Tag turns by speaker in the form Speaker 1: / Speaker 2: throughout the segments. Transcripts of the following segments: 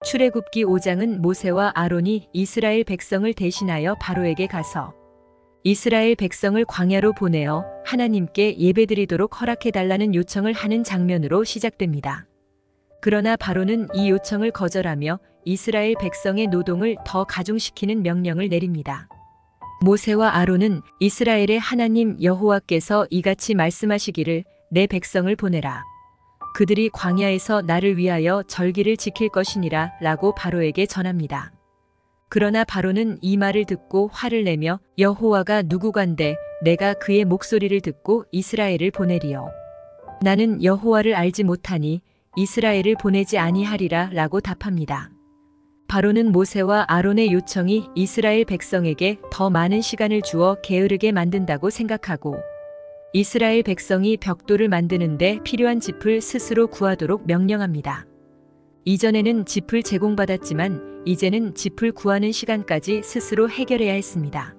Speaker 1: 출애굽기 5장은 모세와 아론이 이스라엘 백성을 대신하여 바로에게 가서 이스라엘 백성을 광야로 보내어 하나님께 예배드리도록 허락해달라는 요청을 하는 장면으로 시작됩니다. 그러나 바로는 이 요청을 거절하며 이스라엘 백성의 노동을 더 가중시키는 명령을 내립니다. 모세와 아론은 이스라엘의 하나님 여호와께서 이같이 말씀하시기를 내 백성을 보내라. 그들이 광야에서 나를 위하여 절기를 지킬 것이니라 라고 바로에게 전합니다. 그러나 바로는 이 말을 듣고 화를 내며 여호와가 누구간데 내가 그의 목소리를 듣고 이스라엘을 보내리요. 나는 여호와를 알지 못하니 이스라엘을 보내지 아니하리라 라고 답합니다. 바로는 모세와 아론의 요청이 이스라엘 백성에게 더 많은 시간을 주어 게으르게 만든다고 생각하고 이스라엘 백성이 벽돌을 만드는데 필요한 짚을 스스로 구하도록 명령합니다. 이전에는 짚을 제공받았지만 이제는 짚을 구하는 시간까지 스스로 해결해야 했습니다.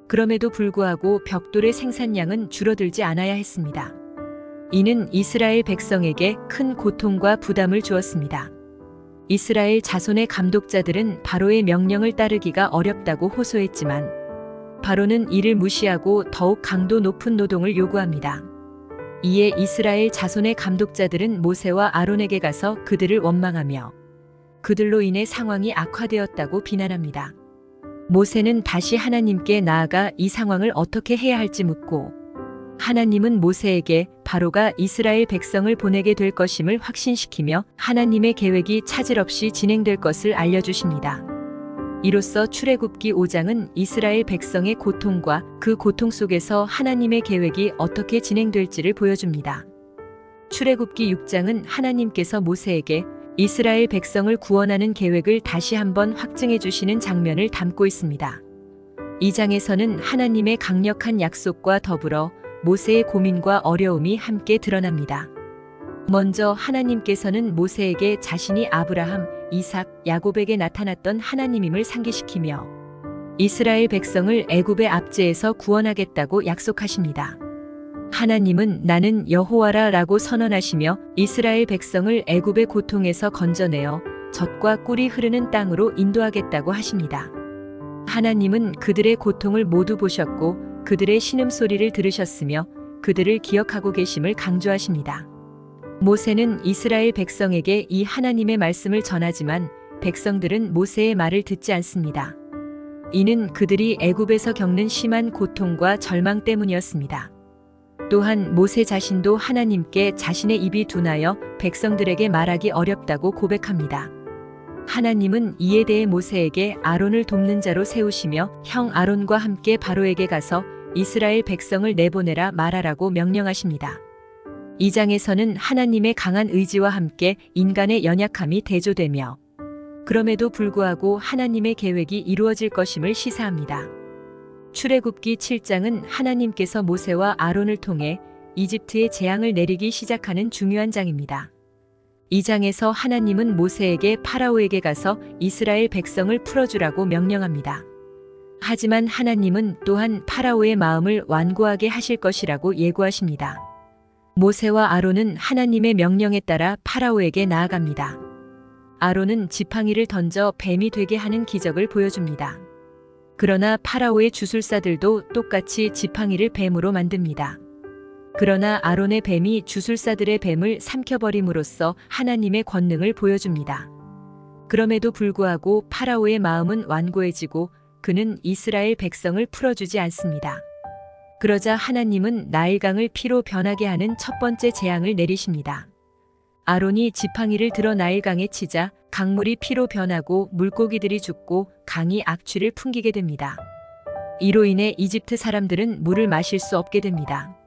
Speaker 1: 그럼에도 불구하고 벽돌의 생산량은 줄어들지 않아야 했습니다. 이는 이스라엘 백성에게 큰 고통과 부담을 주었습니다. 이스라엘 자손의 감독자들은 바로의 명령을 따르기가 어렵다고 호소했지만 바로는 이를 무시하고 더욱 강도 높은 노동을 요구합니다. 이에 이스라엘 자손의 감독자들은 모세와 아론에게 가서 그들을 원망하며 그들로 인해 상황이 악화되었다고 비난합니다. 모세는 다시 하나님께 나아가 이 상황을 어떻게 해야 할지 묻고 하나님은 모세에게 바로가 이스라엘 백성을 보내게 될 것임을 확신시키며 하나님의 계획이 차질 없이 진행될 것을 알려주십니다. 이로써 출애굽기 5장은 이스라엘 백성의 고통과 그 고통 속에서 하나님의 계획이 어떻게 진행될지를 보여줍니다. 출애굽기 6장은 하나님께서 모세에게 이스라엘 백성을 구원하는 계획을 다시 한번 확증해 주시는 장면을 담고 있습니다. 이 장에서는 하나님의 강력한 약속과 더불어 모세의 고민과 어려움이 함께 드러납니다. 먼저 하나님께서는 모세에게 자신이 아브라함, 이삭, 야곱에게 나타났던 하나님임을 상기시키며 이스라엘 백성을 애굽의 압제에서 구원하겠다고 약속하십니다. 하나님은 나는 여호와라 라고 선언하시며 이스라엘 백성을 애굽의 고통에서 건져내어 젖과 꿀이 흐르는 땅으로 인도하겠다고 하십니다. 하나님은 그들의 고통을 모두 보셨고 그들의 신음소리를 들으셨으며 그들을 기억하고 계심을 강조하십니다. 모세는 이스라엘 백성에게 이 하나님의 말씀을 전하지만 백성들은 모세의 말을 듣지 않습니다. 이는 그들이 애굽에서 겪는 심한 고통과 절망 때문이었습니다. 또한 모세 자신도 하나님께 자신의 입이 둔하여 백성들에게 말하기 어렵다고 고백합니다. 하나님은 이에 대해 모세에게 아론을 돕는 자로 세우시며 형 아론과 함께 바로에게 가서 이스라엘 백성을 내보내라 말하라고 명령하십니다. 이 장에서는 하나님의 강한 의지와 함께 인간의 연약함이 대조되며 그럼에도 불구하고 하나님의 계획이 이루어질 것임을 시사합니다. 출애굽기 7장은 하나님께서 모세와 아론을 통해 이집트에 재앙을 내리기 시작하는 중요한 장입니다. 이 장에서 하나님은 모세에게 파라오에게 가서 이스라엘 백성을 풀어주라고 명령합니다. 하지만 하나님은 또한 파라오의 마음을 완고하게 하실 것이라고 예고하십니다. 모세와 아론은 하나님의 명령에 따라 파라오에게 나아갑니다. 아론은 지팡이를 던져 뱀이 되게 하는 기적을 보여줍니다. 그러나 파라오의 주술사들도 똑같이 지팡이를 뱀으로 만듭니다. 그러나 아론의 뱀이 주술사들의 뱀을 삼켜버림으로써 하나님의 권능을 보여줍니다. 그럼에도 불구하고 파라오의 마음은 완고해지고 그는 이스라엘 백성을 풀어주지 않습니다. 그러자 하나님은 나일강을 피로 변하게 하는 첫 번째 재앙을 내리십니다. 아론이 지팡이를 들어 나일강에 치자 강물이 피로 변하고 물고기들이 죽고 강이 악취를 풍기게 됩니다. 이로 인해 이집트 사람들은 물을 마실 수 없게 됩니다.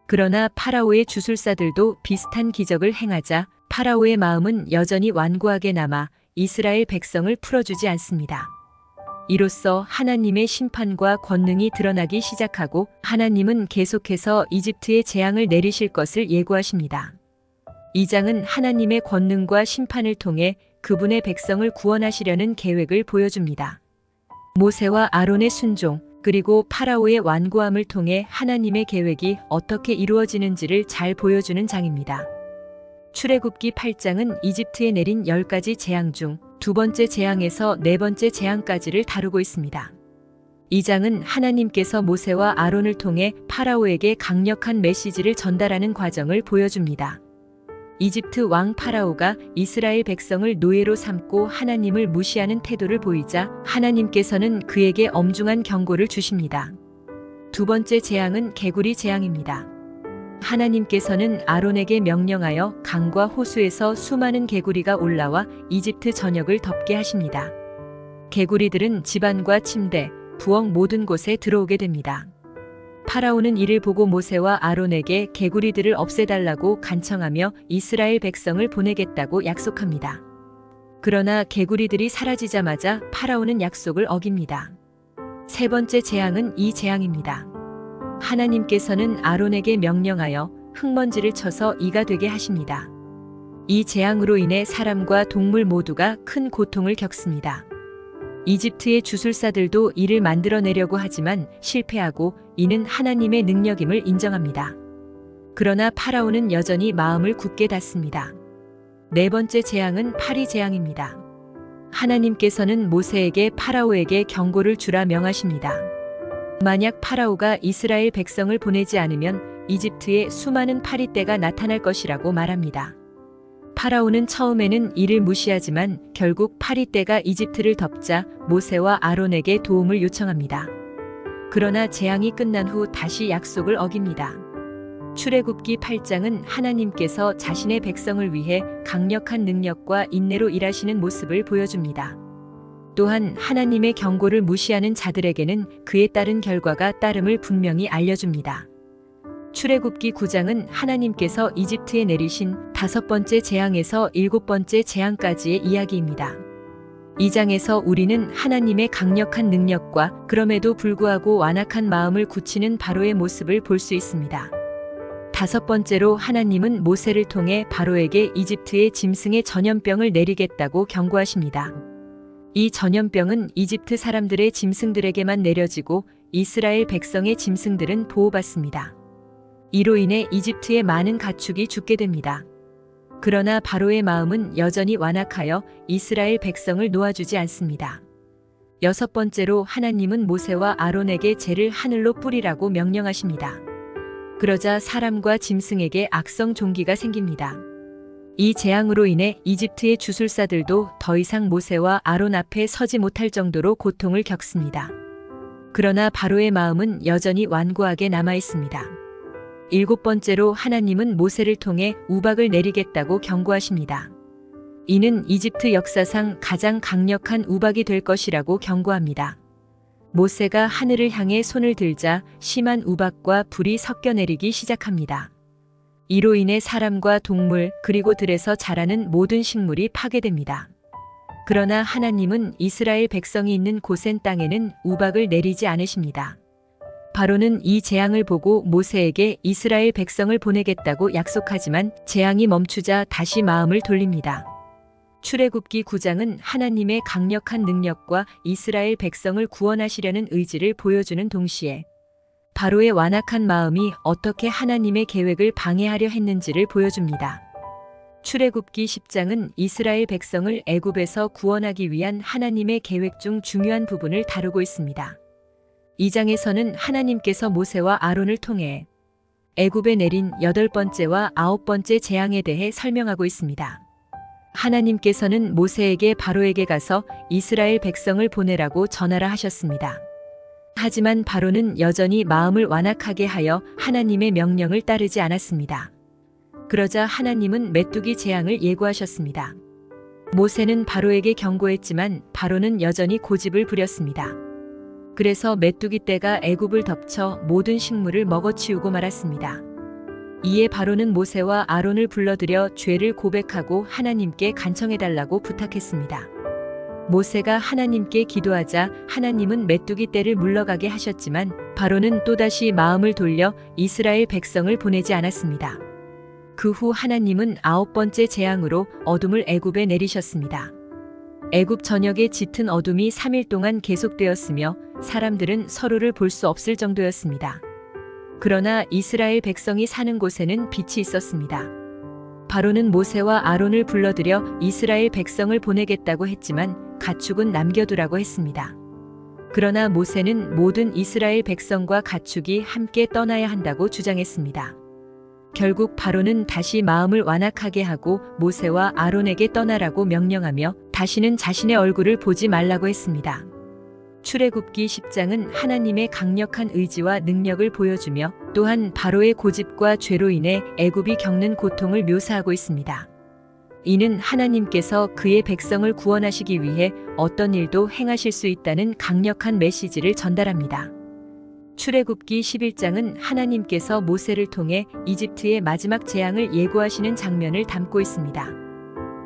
Speaker 1: 그러나 파라오의 주술사들도 비슷한 기적을 행하자 파라오의 마음은 여전히 완고하게 남아 이스라엘 백성을 풀어주지 않습니다. 이로써 하나님의 심판과 권능이 드러나기 시작하고 하나님은 계속해서 이집트에 재앙을 내리실 것을 예고하십니다. 이 장은 하나님의 권능과 심판을 통해 그분의 백성을 구원하시려는 계획을 보여줍니다. 모세와 아론의 순종, 그리고 파라오의 완고함을 통해 하나님의 계획이 어떻게 이루어지는지를 잘 보여주는 장입니다. 출애굽기 8장은 이집트에 내린 10가지 재앙 중 두 번째 재앙에서 네 번째 재앙까지를 다루고 있습니다. 이 장은 하나님께서 모세와 아론을 통해 파라오에게 강력한 메시지를 전달하는 과정을 보여줍니다. 이집트 왕 파라오가 이스라엘 백성을 노예로 삼고 하나님을 무시하는 태도를 보이자 하나님께서는 그에게 엄중한 경고를 주십니다. 두 번째 재앙은 개구리 재앙입니다. 하나님께서는 아론에게 명령하여 강과 호수에서 수많은 개구리가 올라와 이집트 전역을 덮게 하십니다. 개구리들은 집안과 침대, 부엌 모든 곳에 들어오게 됩니다. 파라오는 이를 보고 모세와 아론에게 개구리들을 없애달라고 간청하며 이스라엘 백성을 보내겠다고 약속합니다. 그러나 개구리들이 사라지자마자 파라오는 약속을 어깁니다. 세 번째 재앙은 이 재앙입니다. 하나님께서는 아론에게 명령하여 흙먼지를 쳐서 이가 되게 하십니다. 이 재앙으로 인해 사람과 동물 모두가 큰 고통을 겪습니다. 이집트의 주술사들도 이를 만들어내려고 하지만 실패하고 이는 하나님의 능력임을 인정합니다. 그러나 파라오는 여전히 마음을 굳게 닫습니다. 네 번째 재앙은 파리 재앙입니다. 하나님께서는 모세에게 파라오에게 경고를 주라 명하십니다. 만약 파라오가 이스라엘 백성을 보내지 않으면 이집트에 수많은 파리떼가 나타날 것이라고 말합니다. 파라오는 처음에는 이를 무시하지만 결국 파리떼가 이집트를 덮자 모세와 아론에게 도움을 요청합니다. 그러나 재앙이 끝난 후 다시 약속을 어깁니다. 출애굽기 8장은 하나님께서 자신의 백성을 위해 강력한 능력과 인내로 일하시는 모습을 보여줍니다. 또한 하나님의 경고를 무시하는 자들에게는 그에 따른 결과가 따름을 분명히 알려줍니다. 출애굽기 9장은 하나님께서 이집트에 내리신 다섯 번째 재앙에서 일곱 번째 재앙까지의 이야기입니다. 이 장에서 우리는 하나님의 강력한 능력과 그럼에도 불구하고 완악한 마음을 굳히는 바로의 모습을 볼 수 있습니다. 다섯 번째로 하나님은 모세를 통해 바로에게 이집트의 짐승의 전염병을 내리겠다고 경고하십니다. 이 전염병은 이집트 사람들의 짐승들에게만 내려지고 이스라엘 백성의 짐승들은 보호받습니다. 이로 인해 이집트의 많은 가축이 죽게 됩니다. 그러나 바로의 마음은 여전히 완악하여 이스라엘 백성을 놓아주지 않습니다. 여섯 번째로 하나님은 모세와 아론에게 재를 하늘로 뿌리라고 명령하십니다. 그러자 사람과 짐승에게 악성 종기가 생깁니다. 이 재앙으로 인해 이집트의 주술사들도 더 이상 모세와 아론 앞에 서지 못할 정도로 고통을 겪습니다. 그러나 바로의 마음은 여전히 완고하게 남아 있습니다. 일곱 번째로 하나님은 모세를 통해 우박을 내리겠다고 경고하십니다. 이는 이집트 역사상 가장 강력한 우박이 될 것이라고 경고합니다. 모세가 하늘을 향해 손을 들자 심한 우박과 불이 섞여 내리기 시작합니다. 이로 인해 사람과 동물 그리고 들에서 자라는 모든 식물이 파괴됩니다. 그러나 하나님은 이스라엘 백성이 있는 고센 땅에는 우박을 내리지 않으십니다. 바로는 이 재앙을 보고 모세에게 이스라엘 백성을 보내겠다고 약속하지만 재앙이 멈추자 다시 마음을 돌립니다. 출애굽기 9장은 하나님의 강력한 능력과 이스라엘 백성을 구원하시려는 의지를 보여주는 동시에 바로의 완악한 마음이 어떻게 하나님의 계획을 방해하려 했는지를 보여줍니다. 출애굽기 10장은 이스라엘 백성을 애굽에서 구원하기 위한 하나님의 계획 중 중요한 부분을 다루고 있습니다. 이 장에서는 하나님께서 모세와 아론을 통해 애굽에 내린 여덟 번째와 아홉 번째 재앙에 대해 설명하고 있습니다. 하나님께서는 모세에게 바로에게 가서 이스라엘 백성을 보내라고 전하라 하셨습니다. 하지만 바로는 여전히 마음을 완악하게 하여 하나님의 명령을 따르지 않았습니다. 그러자 하나님은 메뚜기 재앙을 예고하셨습니다. 모세는 바로에게 경고했지만 바로는 여전히 고집을 부렸습니다. 그래서 메뚜기 떼가 애굽을 덮쳐 모든 식물을 먹어치우고 말았습니다. 이에 바로는 모세와 아론을 불러들여 죄를 고백하고 하나님께 간청해달라고 부탁했습니다. 모세가 하나님께 기도하자 하나님은 메뚜기 떼를 물러가게 하셨지만 바로는 또다시 마음을 돌려 이스라엘 백성을 보내지 않았습니다. 그 후 하나님은 아홉 번째 재앙으로 어둠을 애굽에 내리셨습니다. 애굽 전역에 짙은 어둠이 3일 동안 계속되었으며 사람들은 서로를 볼 수 없을 정도였습니다. 그러나 이스라엘 백성이 사는 곳에는 빛이 있었습니다. 바로는 모세와 아론을 불러들여 이스라엘 백성을 보내겠다고 했지만 가축은 남겨두라고 했습니다. 그러나 모세는 모든 이스라엘 백성과 가축이 함께 떠나야 한다고 주장했습니다. 결국 바로는 다시 마음을 완악하게 하고 모세와 아론에게 떠나라고 명령하며 다시는 자신의 얼굴을 보지 말라고 했습니다. 출애굽기 10장은 하나님의 강력한 의지와 능력을 보여주며 또한 바로의 고집과 죄로 인해 애굽이 겪는 고통을 묘사하고 있습니다. 이는 하나님께서 그의 백성을 구원하시기 위해 어떤 일도 행하실 수 있다는 강력한 메시지를 전달합니다. 출애굽기 11장은 하나님께서 모세를 통해 이집트의 마지막 재앙을 예고하시는 장면을 담고 있습니다.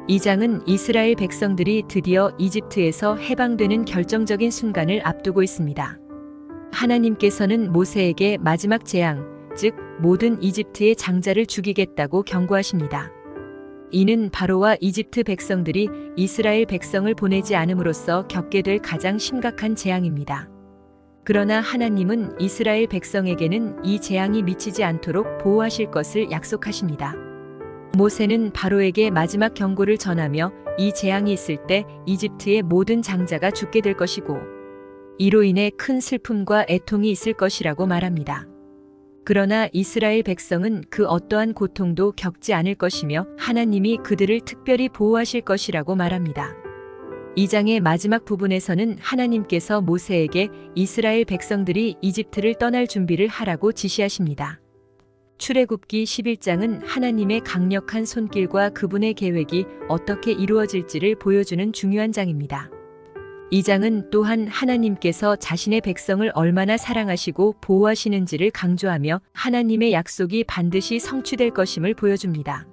Speaker 1: 이 장은 이스라엘 백성들이 드디어 이집트에서 해방되는 결정적인 순간을 앞두고 있습니다. 하나님께서는 모세에게 마지막 재앙, 즉 모든 이집트의 장자를 죽이겠다고 경고하십니다. 이는 바로와 이집트 백성들이 이스라엘 백성을 보내지 않음으로써 겪게 될 가장 심각한 재앙입니다. 그러나 하나님은 이스라엘 백성에게는 이 재앙이 미치지 않도록 보호하실 것을 약속하십니다. 모세는 바로에게 마지막 경고를 전하며 이 재앙이 있을 때 이집트의 모든 장자가 죽게 될 것이고 이로 인해 큰 슬픔과 애통이 있을 것이라고 말합니다. 그러나 이스라엘 백성은 그 어떠한 고통도 겪지 않을 것이며 하나님이 그들을 특별히 보호하실 것이라고 말합니다. 이 장의 마지막 부분에서는 하나님께서 모세에게 이스라엘 백성들이 이집트를 떠날 준비를 하라고 지시하십니다. 출애굽기 11장은 하나님의 강력한 손길과 그분의 계획이 어떻게 이루어질지를 보여주는 중요한 장입니다. 이 장은 또한 하나님께서 자신의 백성을 얼마나 사랑하시고 보호하시는지를 강조하며 하나님의 약속이 반드시 성취될 것임을 보여줍니다.